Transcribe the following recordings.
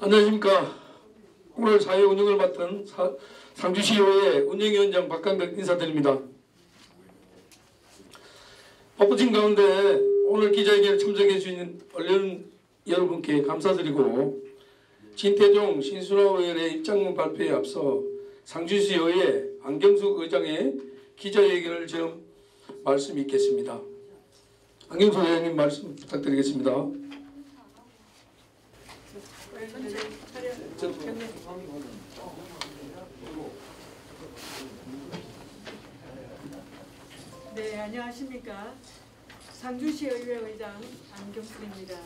안녕하십니까. 오늘 사회 운영을 맡은 상주시의회 운영위원장 박강백 인사드립니다. 바쁘신 가운데 오늘 기자회견에 참석해 주신 언론 여러분께 감사드리고, 진태종 신순화 의원의 입장문 발표에 앞서 상주시의회 안경숙 의장의 기자회견을 지금 말씀 있겠습니다. 안경숙 의장님 말씀 부탁드리겠습니다. 네, 안녕하십니까. 상주시의회 의장 안경숙입니다.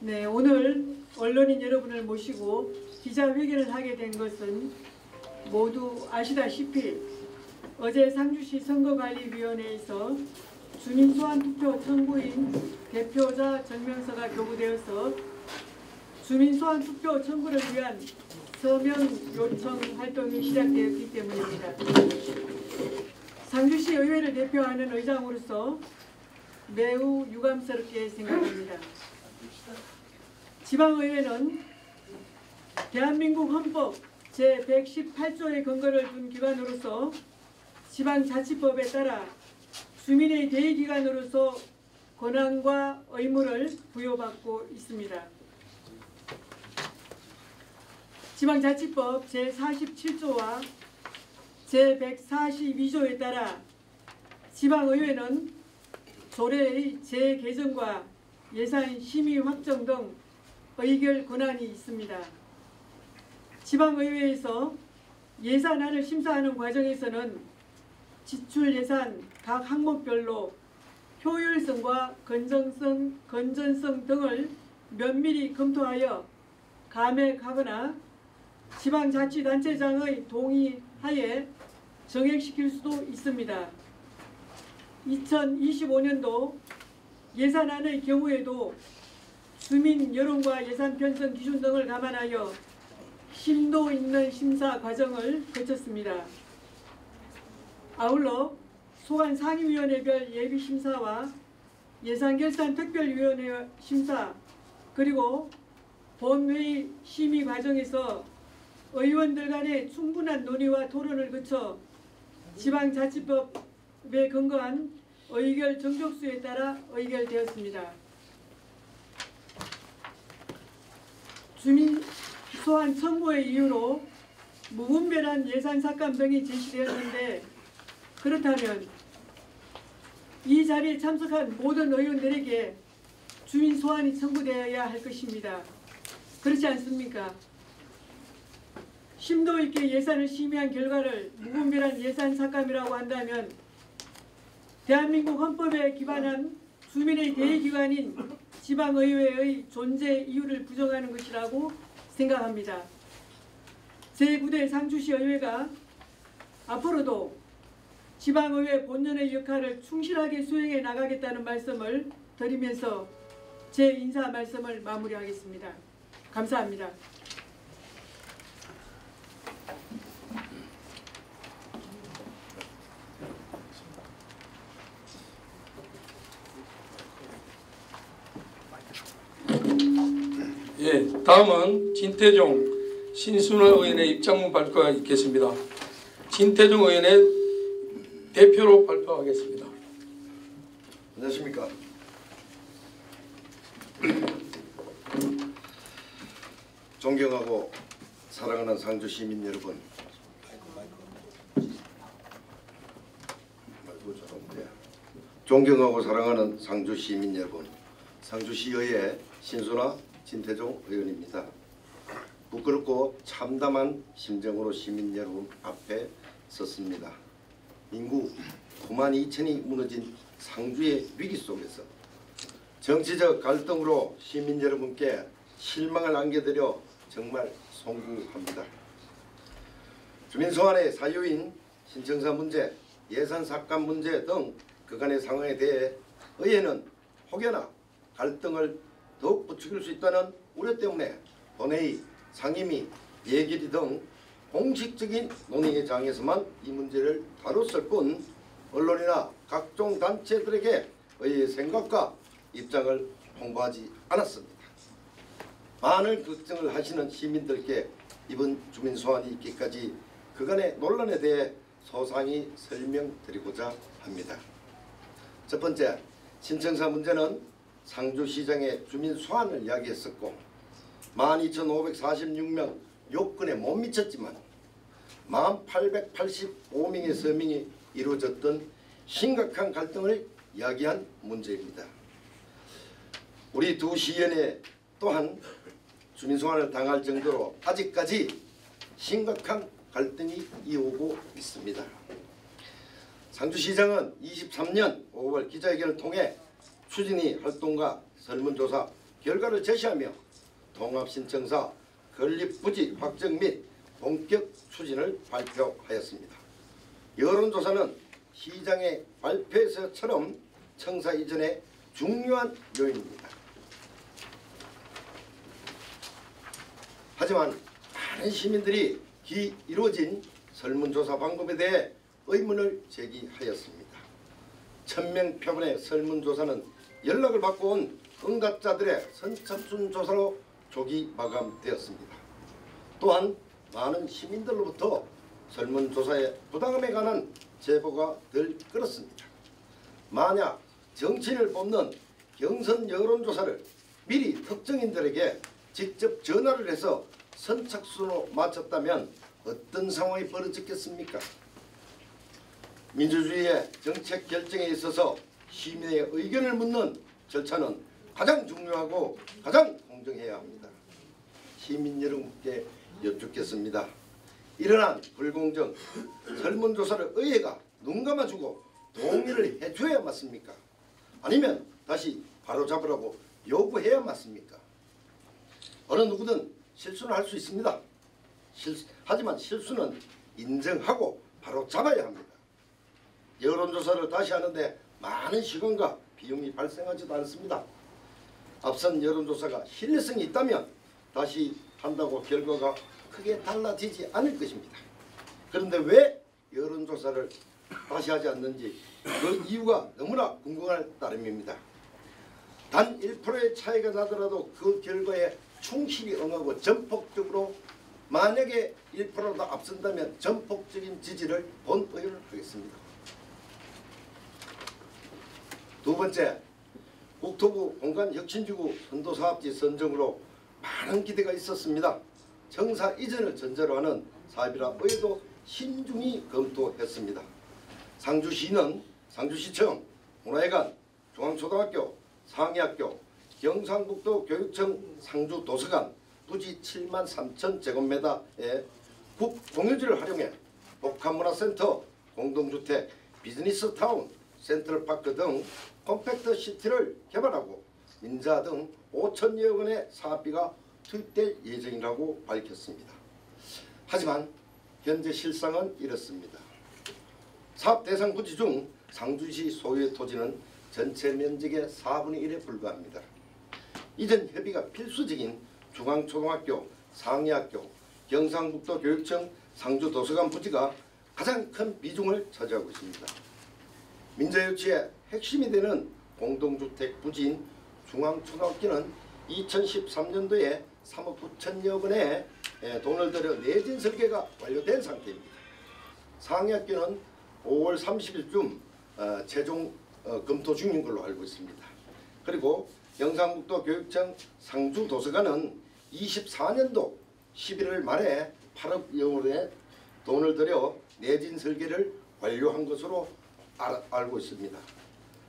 네, 오늘 언론인 여러분을 모시고 기자회견을 하게 된 것은 모두 아시다시피 어제 상주시 선거관리위원회에서 주민소환 투표 청구인 대표자 증명서가 교부되어서 주민소환 투표 청구를 위한 서명 요청 활동이 시작되었기 때문입니다. 상주시 의회를 대표하는 의장으로서 매우 유감스럽게 생각합니다. 지방의회는 대한민국 헌법 제118조의 근거를 둔 기관으로서 지방자치법에 따라 주민의 대의기관으로서 권한과 의무를 부여받고 있습니다. 지방자치법 제47조와 제142조에 따라 지방의회는 조례의 재개정과 예산 심의 확정 등 의결 권한이 있습니다. 지방의회에서 예산안을 심사하는 과정에서는 지출 예산 각 항목별로 효율성과 건전성 등을 면밀히 검토하여 감액하거나 지방자치단체장의 동의하에 정액시킬 수도 있습니다. 2025년도 예산안의 경우에도 주민 여론과 예산 편성 기준 등을 감안하여 심도 있는 심사 과정을 거쳤습니다. 아울러 소관 상임위원회별 예비심사와 예산결산 특별위원회 심사, 그리고 본회의 심의 과정에서 의원들 간의 충분한 논의와 토론을 거쳐 지방자치법에 근거한 의결 정족수에 따라 의결되었습니다. 주민 소환 청구의 이유로 무분별한 예산 삭감 등이 제시되었는데, 그렇다면 이 자리에 참석한 모든 의원들에게 주민 소환이 청구되어야 할 것입니다. 그렇지 않습니까? 심도 있게 예산을 심의한 결과를 무분별한 예산 삭감이라고 한다면 대한민국 헌법에 기반한 주민의 대의기관인 지방의회의 존재 이유를 부정하는 것이라고 생각합니다. 제9대 상주시 의회가 앞으로도 지방의회 본연의 역할을 충실하게 수행해 나가겠다는 말씀을 드리면서 제 인사 말씀을 마무리하겠습니다. 감사합니다. 예, 다음은 진태종 신순화 의원의 입장문 발표가 있겠습니다. 진태종 의원의 대표로 발표하겠습니다. 안녕하십니까. 존경하고 사랑하는 상주 시민 여러분, 존경하고 사랑하는 상주 시민 여러분, 상주시의회 신순화 진태종 의원입니다. 부끄럽고 참담한 심정으로 시민 여러분 앞에 섰습니다. 인구 9만 2천이 무너진 상주의 위기 속에서 정치적 갈등으로 시민 여러분께 실망을 안겨드려 정말 송구합니다. 주민소환의 사유인 신청서 문제, 예산 삭감 문제 등 그간의 상황에 대해 의회는 혹여나 갈등을 더욱 부추길 수 있다는 우려 때문에 본회의, 상임위, 예결위 등 공식적인 논의의 장에서만 이 문제를 다뤘을 뿐 언론이나 각종 단체들에게 의회의 생각과 입장을 홍보하지 않았습니다. 많은 걱정을 하시는 시민들께 이번 주민소환이 있기까지 그간의 논란에 대해 소상히 설명드리고자 합니다. 첫 번째, 신청사 문제는 상주시장의 주민소환을 이야기했었고 12,546명 요건에 못 미쳤지만 1,885명의 서명이 이루어졌던 심각한 갈등을 이야기한 문제입니다. 우리 두 시의원에 또한 주민소환을 당할 정도로 아직까지 심각한 갈등이 이어오고 있습니다. 상주시장은 23년 5월 기자회견을 통해 추진위 활동과 설문조사 결과를 제시하며 통합신청사 건립부지 확정 및 본격 추진을 발표하였습니다. 여론조사는 시장의 발표에서처럼 청사 이전의 중요한 요인입니다. 하지만 많은 시민들이 이루어진 설문조사 방법에 대해 의문을 제기하였습니다. 1000명 표본의 설문조사는 연락을 받고 온 응답자들의 선착순 조사로 조기 마감되었습니다. 또한 많은 시민들로부터 설문조사의 부당함에 관한 제보가 들끓었습니다. 만약 정치인을 뽑는 경선 여론조사를 미리 특정인들에게 직접 전화를 해서 선착순으로 맞췄다면 어떤 상황이 벌어졌겠습니까? 민주주의의 정책 결정에 있어서 시민의 의견을 묻는 절차는 가장 중요하고 가장 공정해야 합니다. 시민 여러분께 여쭙겠습니다. 일어난 불공정 설문조사를 의회가 눈 감아주고 동의를 해줘야 맞습니까? 아니면 다시 바로잡으라고 요구해야 맞습니까? 어느 누구든 실수는 할 수 있습니다. 하지만 실수는 인정하고 바로잡아야 합니다. 여론조사를 다시 하는데 많은 시간과 비용이 발생하지도 않습니다. 앞선 여론조사가 신뢰성이 있다면 다시 한다고 결과가 크게 달라지지 않을 것입니다. 그런데 왜 여론조사를 다시 하지 않는지 그 이유가 너무나 궁금할 따름입니다. 단 1%의 차이가 나더라도 그 결과에 충실히 응하고 전폭적으로 만약에 1%도 앞선다면 전폭적인 지지를 본의를 하겠습니다. 두 번째, 국토부 공간혁신지구 선도사업지 선정으로 많은 기대가 있었습니다. 청사 이전을 전제로 하는 사업이라 의회도 신중히 검토했습니다. 상주시는 상주시청, 문화회관, 중앙초등학교, 상위학교, 경상북도 교육청 상주도서관 부지 73,000제곱미터의 국공유지를 활용해 복합문화센터, 공동주택, 비즈니스타운, 센트럴파크 등 컴팩트 시티를 개발하고 민자 등 5천여 원의 사업비가 투입될 예정이라고 밝혔습니다. 하지만 현재 실상은 이렇습니다. 사업 대상 부지 중 상주시 소유의 토지는 전체 면적의 4분의 1에 불과합니다. 이전 협의가 필수적인 중앙초등학교, 상위학교, 경상북도 교육청, 상주도서관 부지가 가장 큰 비중을 차지하고 있습니다. 민자유치의 핵심이 되는 공동주택 부지인 중앙초등학교는 2013년도에 3억 9천여 원의 돈을 들여 내진 설계가 완료된 상태입니다. 상위학교는 5월 30일쯤 최종 검토 중인 걸로 알고 있습니다. 그리고 경상북도 교육청 상주도서관은 24년도 11월 말에 8억 원의 돈을 들여 내진 설계를 완료한 것으로 알고 있습니다.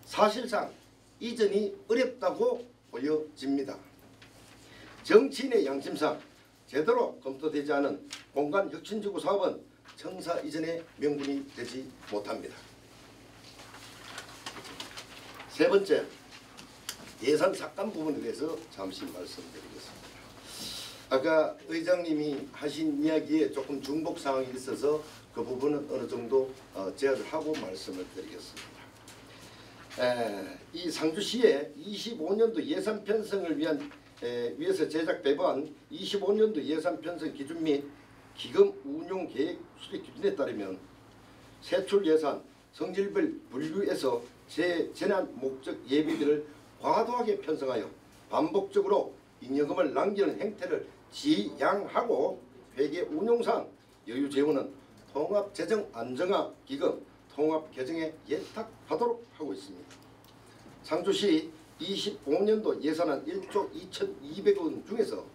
사실상 이전이 어렵다고 보여집니다. 정치인의 양심상 제대로 검토되지 않은 공간혁신지구 사업은 청사 이전의 명분이 되지 못합니다. 세 번째, 예산 삭감 부분에 대해서 잠시 말씀드리겠습니다. 아까 의장님이 하신 이야기에 조금 중복 사항이 있어서 그 부분은 어느 정도 제어를 하고 말씀을 드리겠습니다. 이 상주시의 25년도 예산 편성을 위해서 제작 배부한 25년도 예산 편성 기준 및 기금 운용 계획 수립 기준에 따르면 세출 예산 성질별 분류에서 재난 목적 예비비를 과도하게 편성하여 반복적으로 잉여금을 남기는 행태를 지양하고 회계 운용상 여유 재원은 통합재정안정화기금 통합개정에 예탁하도록 하고 있습니다. 상주시 25년도 예산안 1조 2,200억 중에서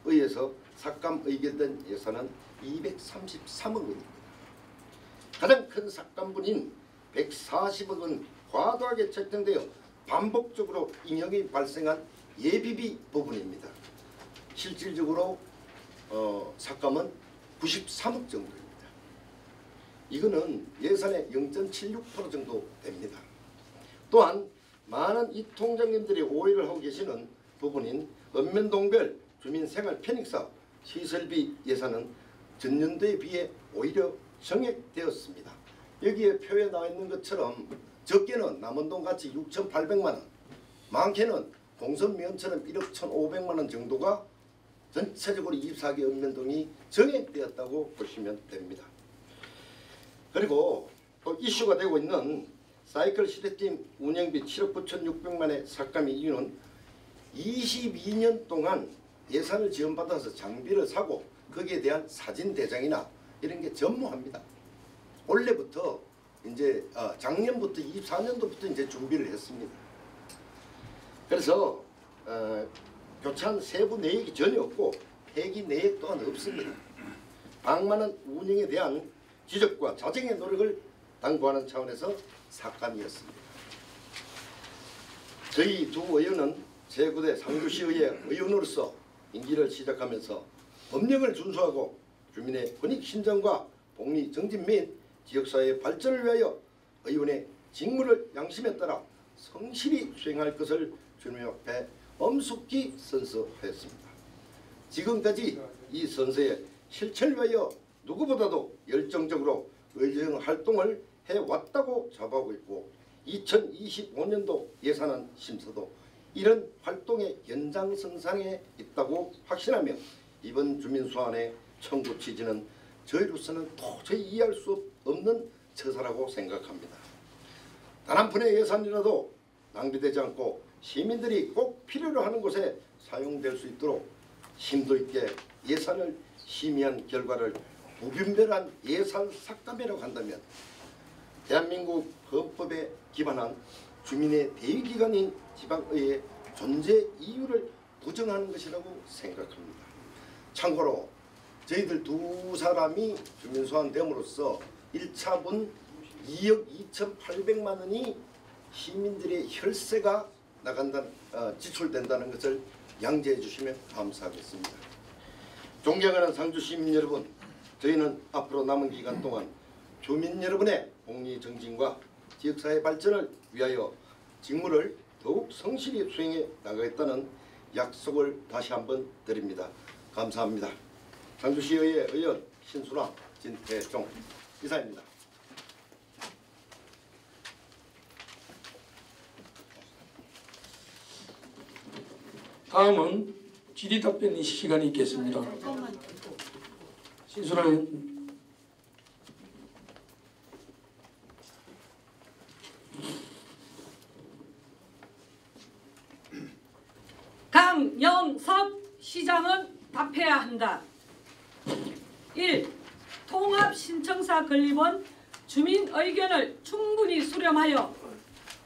의회에서 삭감 의결된 예산은 233억 원입니다. 가장 큰 삭감분인 140억 원 과도하게 책정되어 반복적으로 잉여금이 발생한 예비비 부분입니다. 실질적으로 삭감은 93억 정도입니다. 이거는 예산의 0.76% 정도 됩니다. 또한 많은 이 통장님들이 오해를 하고 계시는 부분인 읍면동별 주민생활 편익사업 시설비 예산은 전년도에 비해 오히려 정액되었습니다. 여기에 표에 나와 있는 것처럼 적게는 남원동같이 6,800만원, 많게는 동선면처럼 1억 1,500만원 정도가 전체적으로 24개 읍면동이 정액되었다고 보시면 됩니다. 그리고 또 이슈가 되고 있는 사이클 시대팀 운영비 7억 9,600만원의 삭감의 이유는 22년 동안 예산을 지원받아서 장비를 사고 거기에 대한 사진 대장이나 이런 게 전무합니다. 원래부터 이제 작년부터 24년도부터 이제 준비를 했습니다. 그래서 교찬 세부 내역이 전혀 없고 폐기 내역 또한 없습니다. 방만한 운영에 대한 지적과 자정의 노력을 당부하는 차원에서 삭감이었습니다. 저희 두 의원은 제9대 상주시의회 의원으로서 임기를 시작하면서 법령을 준수하고 주민의 권익 신장과 복리 정진 및 지역사회의 발전을 위하여 의원의 직무를 양심에 따라 성실히 수행할 것을 주님 앞에 엄숙히 선서하였습니다. 지금까지 이 선서의 실천을 위하여 누구보다도 열정적으로 의정 활동을 해왔다고 자부하고 있고 2025년도 예산안 심사도 이런 활동의 연장선상에 있다고 확신하며 이번 주민수안의 청구 취지는 저희로서는 도저히 이해할 수 없는 처사라고 생각합니다. 단 한 푼의 예산이라도 낭비되지 않고 시민들이 꼭 필요로 하는 곳에 사용될 수 있도록 심도 있게 예산을 심의한 결과를 무분별한 예산 삭감이라고 한다면 대한민국 헌법에 기반한 주민의 대의기관인 지방의회의 존재 이유를 부정하는 것이라고 생각합니다. 참고로 저희들 두 사람이 주민소환 됨으로써 1차분 2억 2,800만 원이 시민들의 혈세가 지출된다는 것을 양지해 주시면 감사하겠습니다. 존경하는 상주 시민 여러분, 저희는 앞으로 남은 기간 동안 주민 여러분의 복리 정진과 지역사회 발전을 위하여 직무를 더욱 성실히 수행해 나가겠다는 약속을 다시 한번 드립니다. 감사합니다. 상주시의회 의원 신순화, 진태종 이사입니다. 다음은 질의답변 시간이 있겠습니다. 신순화 의원. 강영석 시장은 답해야 한다. 1. 통합신청사 건립원 주민 의견을 충분히 수렴하여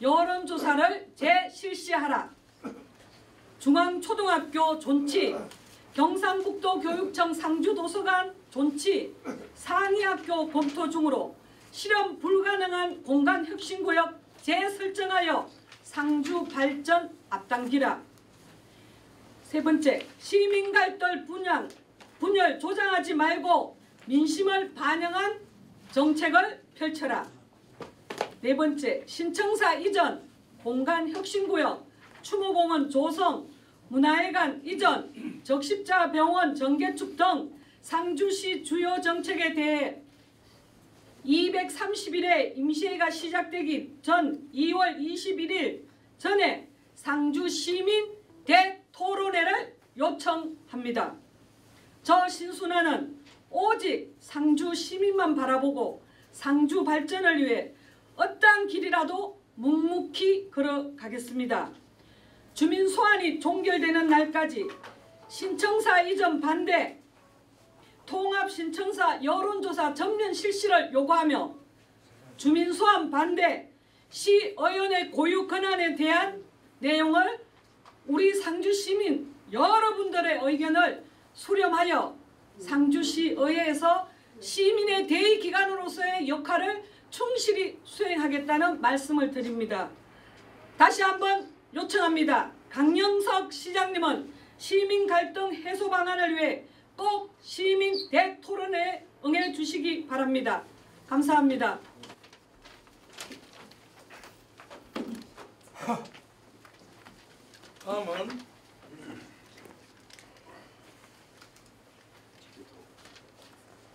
여론조사를 재실시하라. 중앙초등학교 존치, 경상북도 교육청 상주도서관 존치, 상위학교 검토 중으로 실현 불가능한 공간혁신구역 재설정하여 상주 발전 앞당기라. 세 번째, 시민갈등 분열 조장하지 말고 민심을 반영한 정책을 펼쳐라. 네 번째, 신청사 이전, 공간혁신구역, 추모공원 조성, 문화회관 이전, 적십자병원 정개축 등 상주시 주요 정책에 대해 230일에 임시회가 시작되기 전 2월 21일 전에 상주 시민 대토론회를 요청합니다. 저 신순화는 오직 상주 시민만 바라보고 상주 발전을 위해 어떠한 길이라도 묵묵히 걸어가겠습니다. 소환이 종결되는 날까지 신청사 이전 반대, 통합 신청사 여론조사 전면 실시를 요구하며 주민 소환 반대, 시의원의 고유 권한에 대한 내용을 우리 상주 시민 여러분들의 의견을 수렴하여 상주시의회에서 시민의 대의기관으로서의 역할을 충실히 수행하겠다는 말씀을 드립니다. 다시 한번 요청합니다. 강영석 시장님은 시민 갈등 해소 방안을 위해 꼭 시민 대토론에 응해 주시기 바랍니다. 감사합니다. 다음은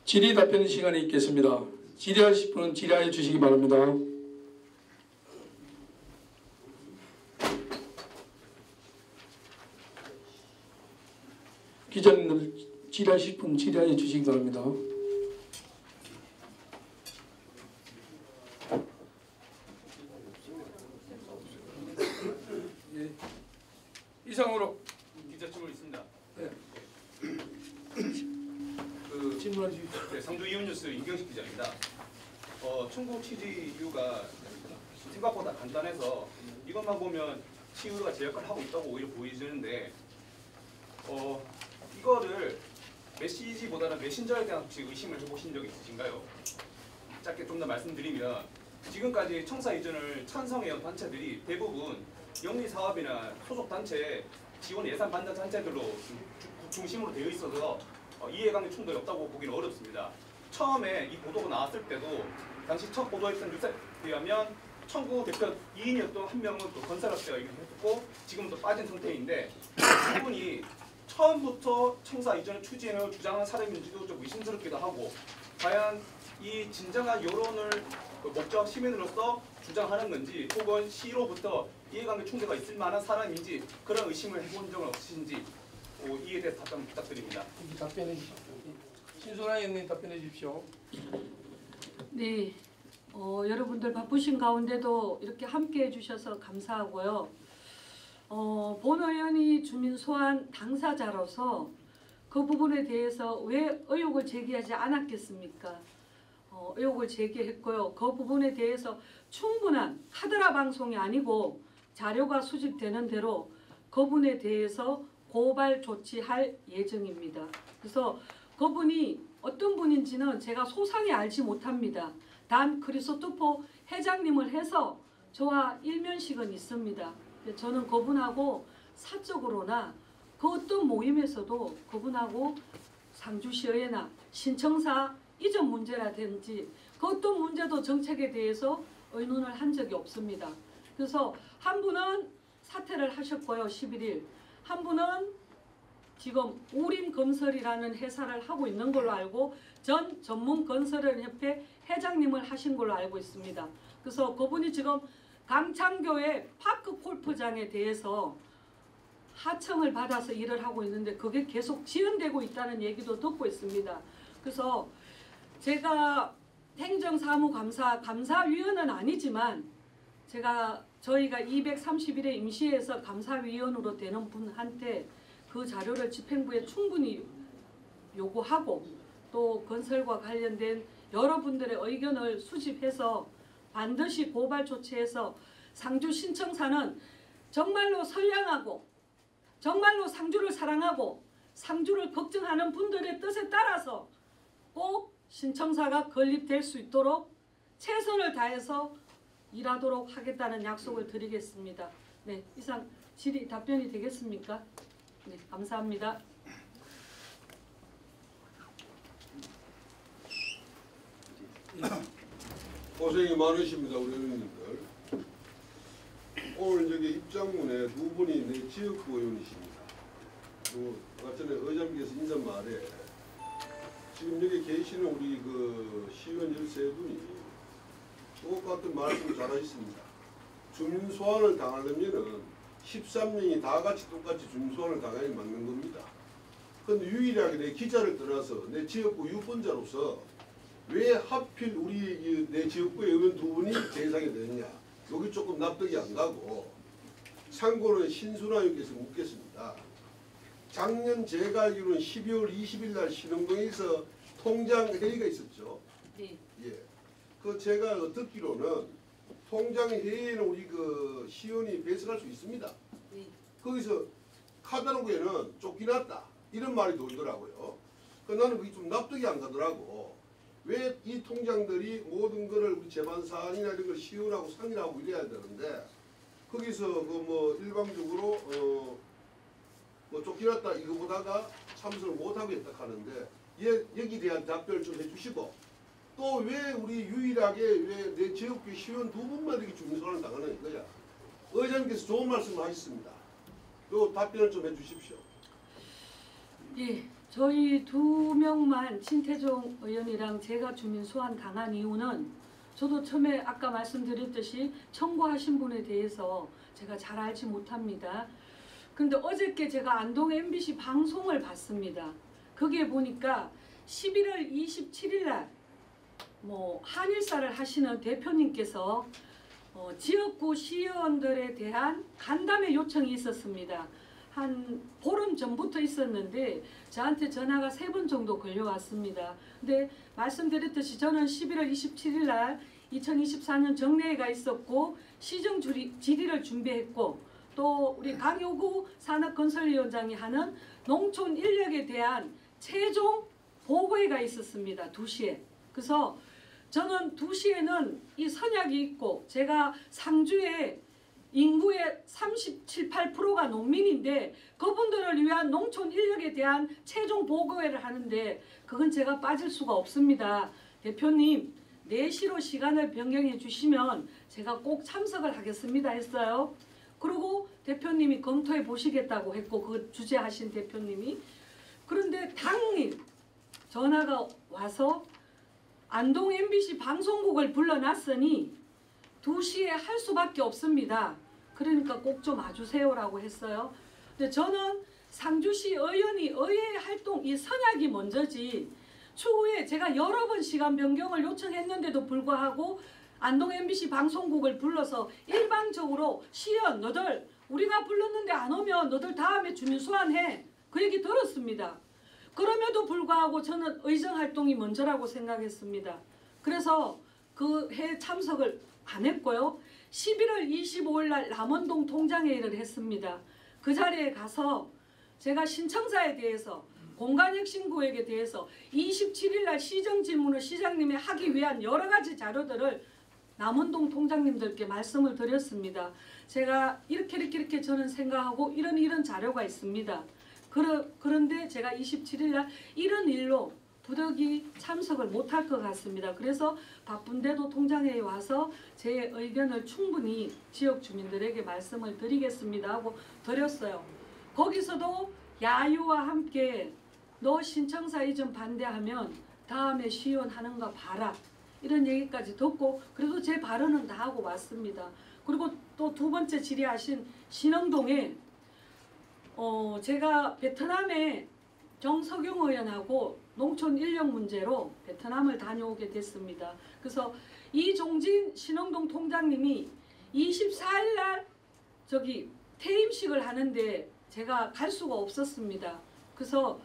질의 답변 시간이 있겠습니다. 질의하실 분은 질의해 주시기 바랍니다. 기자님들 질의하실 분 질의해 주시기 바랍니다. 예. 이상으로 기자 질문 있습니다. 네. 그 질문해 주십시오. 네, 상주 이웃뉴스 임경식 기자입니다. 충북 취지 이유가 생각보다 간단해서 이것만 보면 시의회가 제 역할을 하고 있다고 오히려 보이지는데 이거를 메시지보다는 메신저에 대한 혹시 의심을 해보신 적이 있으신가요? 짧게 좀 더 말씀드리면 지금까지 청사 이전을 찬성해온 단체들이 대부분 영리사업이나 소속단체 지원 예산 받는 단체들로 중심으로 되어 있어서 이해관계 충돌이 없다고 보기는 어렵습니다. 처음에 이 보도가 나왔을 때도 당시 첫 보도했던 뉴스에 의하면 청구 대표 2인이었던 한 명은 또 건설업체가 얘기했고 지금은 또 빠진 상태인데 이분이 처음부터 청사 이전을 추진을 주장한 사람인지도 좀 의심스럽기도 하고 과연 이 진정한 여론을 목적 시민으로서 주장하는 건지 혹은 시로부터 이해관계 충돌가 있을 만한 사람인지 그런 의심을 해본 적은 없으신지 이에 대해서 답변 부탁드립니다. 답변해 주십시오. 신소라 의원님 답변해 주십시오. 네, 여러분들 바쁘신 가운데도 이렇게 함께해 주셔서 감사하고요. 본 의원이 주민 소환 당사자로서 그 부분에 대해서 왜 의혹을 제기하지 않았겠습니까? 의혹을 제기했고요. 그 부분에 대해서 충분한 카드라 방송이 아니고 자료가 수집되는 대로 그분에 대해서 고발 조치할 예정입니다. 그래서 그분이 어떤 분인지는 제가 소상히 알지 못합니다. 단 크리스토퍼 회장님을 해서 저와 일면식은 있습니다. 저는 그분하고 사적으로나 그 어떤 모임에서도 그분하고 상주시의회나 신청사 이전 문제라든지 그 어떤 문제도 정책에 대해서 의논을 한 적이 없습니다. 그래서 한 분은 사퇴를 하셨고요. 11일. 한 분은 지금 우림건설이라는 회사를 하고 있는 걸로 알고 전 전문건설협회 회장님을 하신 걸로 알고 있습니다. 그래서 그분이 지금 강창교의 파크 골프장에 대해서 하청을 받아서 일을 하고 있는데 그게 계속 지연되고 있다는 얘기도 듣고 있습니다. 그래서 제가 감사위원은 아니지만 저희가 231회 임시회에서 감사위원으로 되는 분한테 그 자료를 집행부에 충분히 요구하고 또 건설과 관련된 여러분들의 의견을 수집해서 반드시 고발 조치해서 상주 신청사는 정말로 선량하고 정말로 상주를 사랑하고 상주를 걱정하는 분들의 뜻에 따라서 꼭 신청사가 건립될 수 있도록 최선을 다해서 일하도록 하겠다는 약속을 드리겠습니다. 네, 이상 질의 답변이 되겠습니까? 네, 감사합니다. 고생이 많으십니다, 우리 의원님들. 오늘 여기 입장문에 두 분이 내 지역구 의원이십니다. 아까 전에 의장님께서 인사말에 지금 여기 계시는 우리 그 시의원 13분이 똑같은 말씀 잘하셨습니다. 주민 소환을 당하려면은 13명이 다 같이 똑같이 주민 소환을 당해야 맞는 겁니다. 그런데 유일하게 내 기자를 떠나서 내 지역구 유권자로서 왜 하필 우리 내 지역구의 의원 두 분이 대상이 되느냐. 여기 조금 납득이 안 가고 상고는 신순아님께서 묻겠습니다. 작년 제가 알기로는 12월 20일 날 신흥동에서 통장 회의가 있었죠. 네. 예. 그 제가 듣기로는 통장 회의에는 우리 그 시의원이 배석할 수 있습니다. 네. 거기서 카탈로그에는 쫓겨났다 이런 말이 돌더라고요. 나는 그게 좀 납득이 안 가더라고. 왜 이 통장들이 모든 거를 우리 재반 사안이나 이런 걸 시의원하고 상의를 하고 이래야 되는데 거기서 그 뭐 일방적으로 뭐 쫓겨났다 이거 보다가 참석을 못하고 했다 하는데 여기 대한 답변을 좀 해주시고 또 왜 우리 유일하게 왜 내 지역구 시의원 두 분만 이렇게 주민소환을 당하는 이거야. 의장님께서 좋은 말씀을 하셨습니다. 요 답변을 좀 해주십시오. 예, 저희 2명만 신태종 의원이랑 제가 주민 소환 당한 이유는 저도 처음에 아까 말씀드렸듯이 청구하신 분에 대해서 제가 잘 알지 못합니다. 근데 어저께 제가 안동 MBC 방송을 봤습니다. 거기에 보니까 11월 27일 날 뭐 한일사를 하시는 대표님께서 지역구 시의원들에 대한 간담회 요청이 있었습니다. 한 보름 전부터 있었는데 저한테 전화가 3번 정도 걸려왔습니다. 근데 말씀드렸듯이 저는 11월 27일 날 2024년 정례회가 있었고 시정 질의를 준비했고 또 우리 강효구 산업건설위원장이 하는 농촌 인력에 대한 최종 보고회가 있었습니다. 2시에. 그래서 저는 2시에는 이 선약이 있고 제가 상주에 인구의 37, 8%가 농민인데 그분들을 위한 농촌 인력에 대한 최종 보고회를 하는데 그건 제가 빠질 수가 없습니다. 대표님 4시로 시간을 변경해 주시면 제가 꼭 참석을 하겠습니다 했어요. 그리고 대표님이 검토해 보시겠다고 했고 그 주재하신 대표님이 그런데 당일 전화가 와서 안동 MBC 방송국을 불러놨으니 2시에 할 수밖에 없습니다. 그러니까 꼭 좀 와주세요라고 했어요. 근데 저는 상주시 의원이 의회 활동 이 선약이 먼저지 추후에 제가 여러 번 시간 변경을 요청했는데도 불구하고 안동 MBC 방송국을 불러서 일방적으로 시의원 너들 우리가 불렀는데 안 오면 너들 다음에 주민 소환해 그 얘기 들었습니다. 그럼에도 불구하고 저는 의정활동이 먼저라고 생각했습니다. 그래서 그 해 참석을 안 했고요. 11월 25일 날 남원동 통장회의를 했습니다. 그 자리에 가서 제가 신청사에 대해서 공간혁신구역에 대해서 27일 날 시정질문을 시장님이 하기 위한 여러 가지 자료들을 남원동 통장님들께 말씀을 드렸습니다. 제가 이렇게 저는 생각하고 이런 자료가 있습니다. 그런데 제가 27일 날 이런 일로 부득이 참석을 못할 것 같습니다. 그래서 바쁜데도 통장회에 와서 제 의견을 충분히 지역 주민들에게 말씀을 드리겠습니다 하고 드렸어요. 거기서도 야유와 함께 너 신청사 이전 반대하면 다음에 시의원 하는 거 봐라. 이런 얘기까지 듣고 그래도 제 발언은 다 하고 왔습니다. 그리고 또 2번째 질의하신 신흥동에 제가 베트남에 정석용 의원하고 농촌 인력 문제로 베트남을 다녀오게 됐습니다. 그래서 이종진 신흥동 통장님이 24일 날 저기 퇴임식을 하는데 제가 갈 수가 없었습니다. 그래서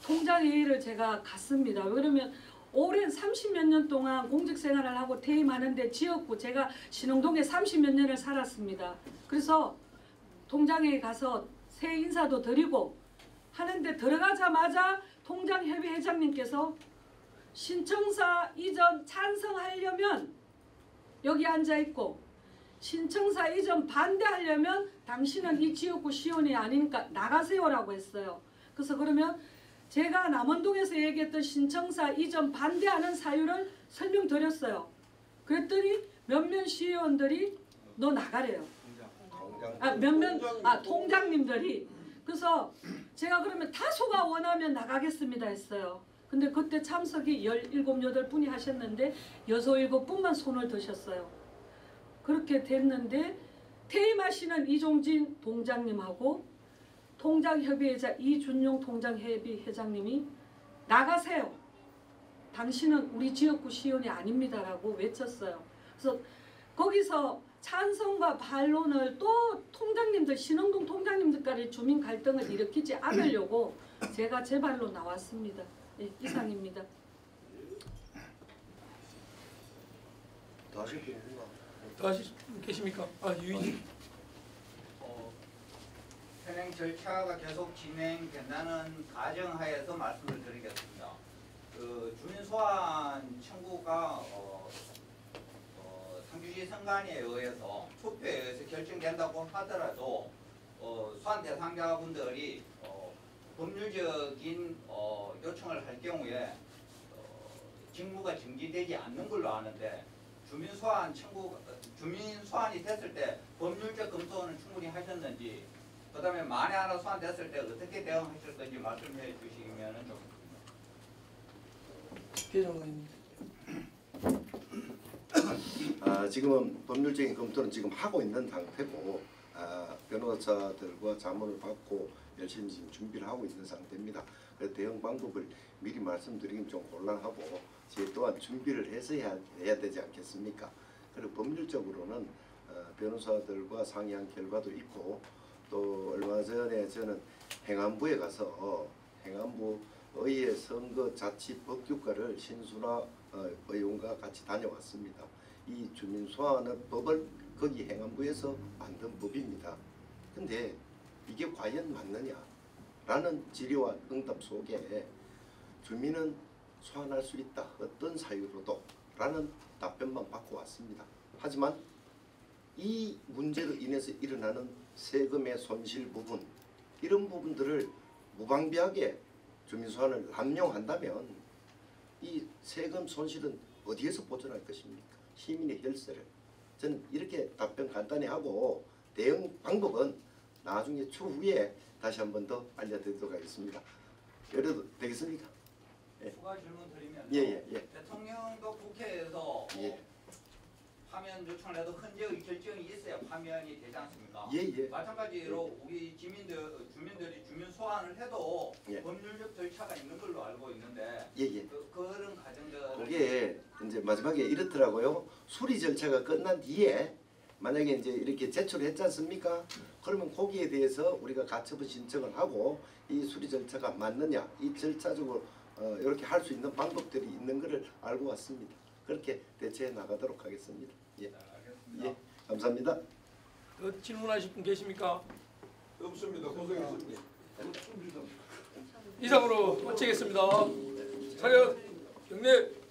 통장회의를 제가 갔습니다. 왜냐면 오랜 30몇 년 동안 공직생활을 하고 퇴임하는데 지역구 제가 신흥동에 30몇 년을 살았습니다. 그래서 통장회에 가서 새 인사도 드리고 하는데 들어가자마자 통장협의 회장님께서 신청사 이전 찬성하려면 여기 앉아있고 신청사 이전 반대하려면 당신은 이 지역구 시의원이 아니니까 나가세요라고 했어요. 그래서 그러면 제가 남원동에서 얘기했던 신청사 이전 반대하는 사유를 설명드렸어요. 그랬더니 몇몇 시의원들이 너 나가래요. 통장님들이. 그래서 제가 그러면 다수가 원하면 나가겠습니다 했어요. 근데 그때 참석이 17, 8분이 하셨는데 6, 7분만 손을 드셨어요. 그렇게 됐는데 퇴임하시는 이종진 동장님하고 통장협의회자 이준용 통장협의 회장님이 나가세요. 당신은 우리 지역구 시의원이 아닙니다라고 외쳤어요. 그래서 거기서 찬성과 반론을 또 통장님들 신흥동 통장님들까지 주민 갈등을 일으키지 않으려고 제가 제 발로 나왔습니다. 네, 이상입니다. 더 하실 분 있나? 더 하실 분 계십니까? 유인님. 현행 절차가 계속 진행된다는 가정하에서 말씀을 드리겠습니다. 그 주민 소환 청구가 상주시 선관위에 의해서 투표에 의해서 결정된다고 하더라도 소환 대상자분들이 법률적인 요청을 할 경우에 직무가 정지되지 않는 걸로 아는데 주민 소환이 됐을 때 법률적 검토는 충분히 하셨는지, 그다음에 만에 하나 소환됐을 때 어떻게 대응하실 건지 말씀해 주시면 좋겠습니다. 지금은 법률적인 검토는 지금 하고 있는 상태고 변호사들과 자문을 받고 열심히 지금 준비를 하고 있는 상태입니다. 그래서 대응 방법을 미리 말씀드리긴 좀 곤란하고 제 또한 준비를 해서 해야 되지 않겠습니까? 그리고 법률적으로는 변호사들과 상의한 결과도 있고, 또 얼마 전에 저는 행안부에 가서 행안부 의회 선거 자치 법규과를 신순화 의원과 같이 다녀왔습니다. 이 주민 소환의 법을 거기 행안부에서 만든 법입니다. 근데 이게 과연 맞느냐라는 질의와 응답 속에 주민은 소환할 수 있다, 어떤 사유로도 라는 답변만 받고 왔습니다. 하지만 이 문제로 인해서 일어나는 세금의 손실 부분, 이런 부분들을 무방비하게 주민 소환을 남용한다면 이 세금 손실은 어디에서 보전할 것입니까? 시민의 혈세를. 저는 이렇게 답변 간단히 하고 대응 방법은 나중에 추후에 다시 한 번 더 알려드리도록 하겠습니다. 열어도 되겠습니까? 추가 질문 드리면 예. 대통령도 국회에서 파면 요청을 해도 헌재의 결정이 있어야 파면이 되지 않습니까? 예. 마찬가지로 우리 주민들이 주민 소환을 해도 법률적 절차가 있는 걸로 알고 있는데 그런 과정들 그게 이제 마지막에 이렇더라고요. 수리 절차가 끝난 뒤에 만약에 이제 이렇게 제출했지 않습니까? 그러면 거기에 대해서 우리가 가처분 신청을 하고 이 수리 절차가 맞느냐, 이 절차적으로 이렇게 할 수 있는 방법들이 있는 것을 알고 왔습니다. 그렇게 대처해 나가도록 하겠습니다. 알겠습니다. 감사합니다. 더 질문하실 분 계십니까? 없습니다. 고생했습니다. 이상으로 마치겠습니다. 차렷 경례.